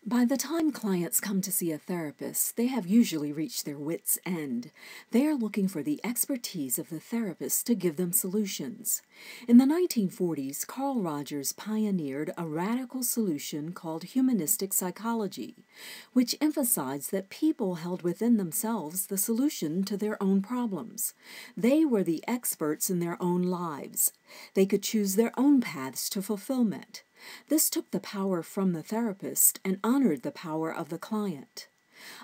By the time clients come to see a therapist, they have usually reached their wits' end. They are looking for the expertise of the therapist to give them solutions. In the 1940s, Carl Rogers pioneered a radical solution called humanistic psychology, which emphasized that people held within themselves the solution to their own problems. They were the experts in their own lives. They could choose their own paths to fulfillment. This took the power from the therapist and honored the power of the client.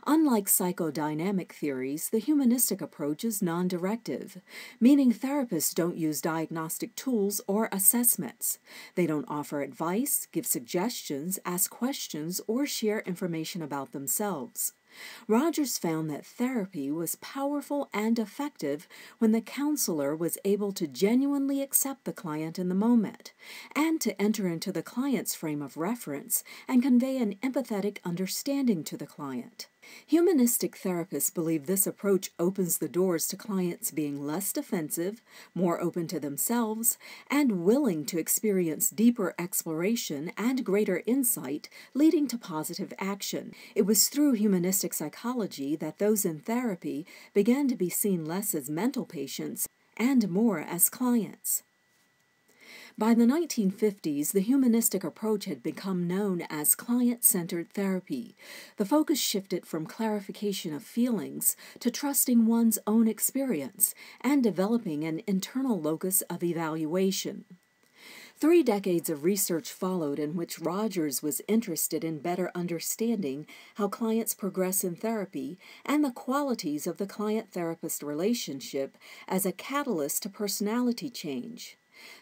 Unlike psychodynamic theories, the humanistic approach is non-directive, meaning therapists don't use diagnostic tools or assessments. They don't offer advice, give suggestions, ask questions, or share information about themselves. Rogers found that therapy was powerful and effective when the counselor was able to genuinely accept the client in the moment and to enter into the client's frame of reference and convey an empathetic understanding to the client. Humanistic therapists believe this approach opens the doors to clients being less defensive, more open to themselves, and willing to experience deeper exploration and greater insight, leading to positive action. It was through humanistic psychology that those in therapy began to be seen less as mental patients and more as clients. By the 1950s, the humanistic approach had become known as client-centered therapy. The focus shifted from clarification of feelings to trusting one's own experience and developing an internal locus of evaluation. 3 decades of research followed in which Rogers was interested in better understanding how clients progress in therapy and the qualities of the client-therapist relationship as a catalyst to personality change.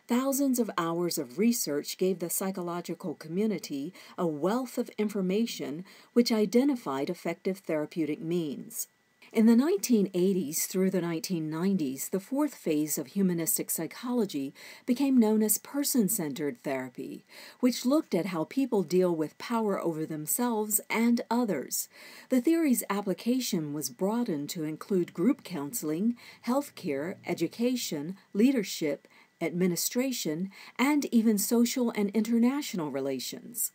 Thousands of hours of research gave the psychological community a wealth of information which identified effective therapeutic means. In the 1980s through the 1990s, the fourth phase of humanistic psychology became known as person-centered therapy, which looked at how people deal with power over themselves and others. The theory's application was broadened to include group counseling, healthcare, education, leadership, administration, and even social and international relations.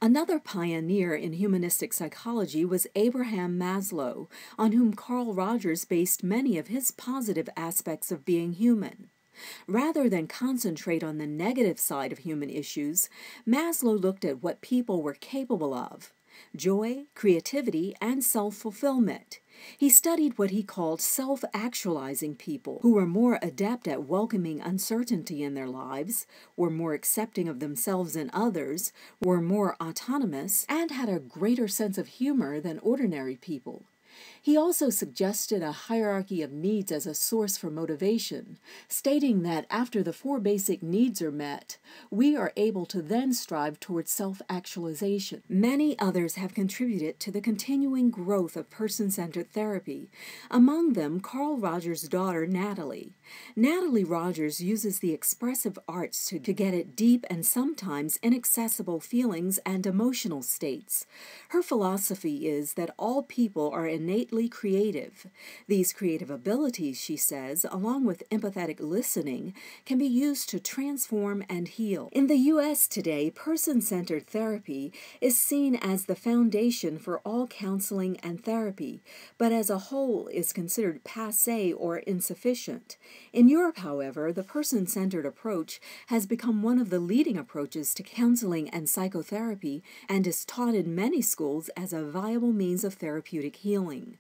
Another pioneer in humanistic psychology was Abraham Maslow, on whom Carl Rogers based many of his positive aspects of being human. Rather than concentrate on the negative side of human issues, Maslow looked at what people were capable of: joy, creativity, and self-fulfillment. He studied what he called self-actualizing people, who were more adept at welcoming uncertainty in their lives, were more accepting of themselves and others, were more autonomous, and had a greater sense of humor than ordinary people. He also suggested a hierarchy of needs as a source for motivation, stating that after the 4 basic needs are met, we are able to then strive towards self-actualization. Many others have contributed to the continuing growth of person-centered therapy, among them Carl Rogers' daughter, Natalie. Natalie Rogers uses the expressive arts to get at deep and sometimes inaccessible feelings and emotional states. Her philosophy is that all people are innately creative. These creative abilities, she says, along with empathetic listening, can be used to transform and heal. In the U.S. today, person-centered therapy is seen as the foundation for all counseling and therapy, but as a whole is considered passé or insufficient. In Europe, however, the person-centered approach has become one of the leading approaches to counseling and psychotherapy and is taught in many schools as a viable means of therapeutic healing.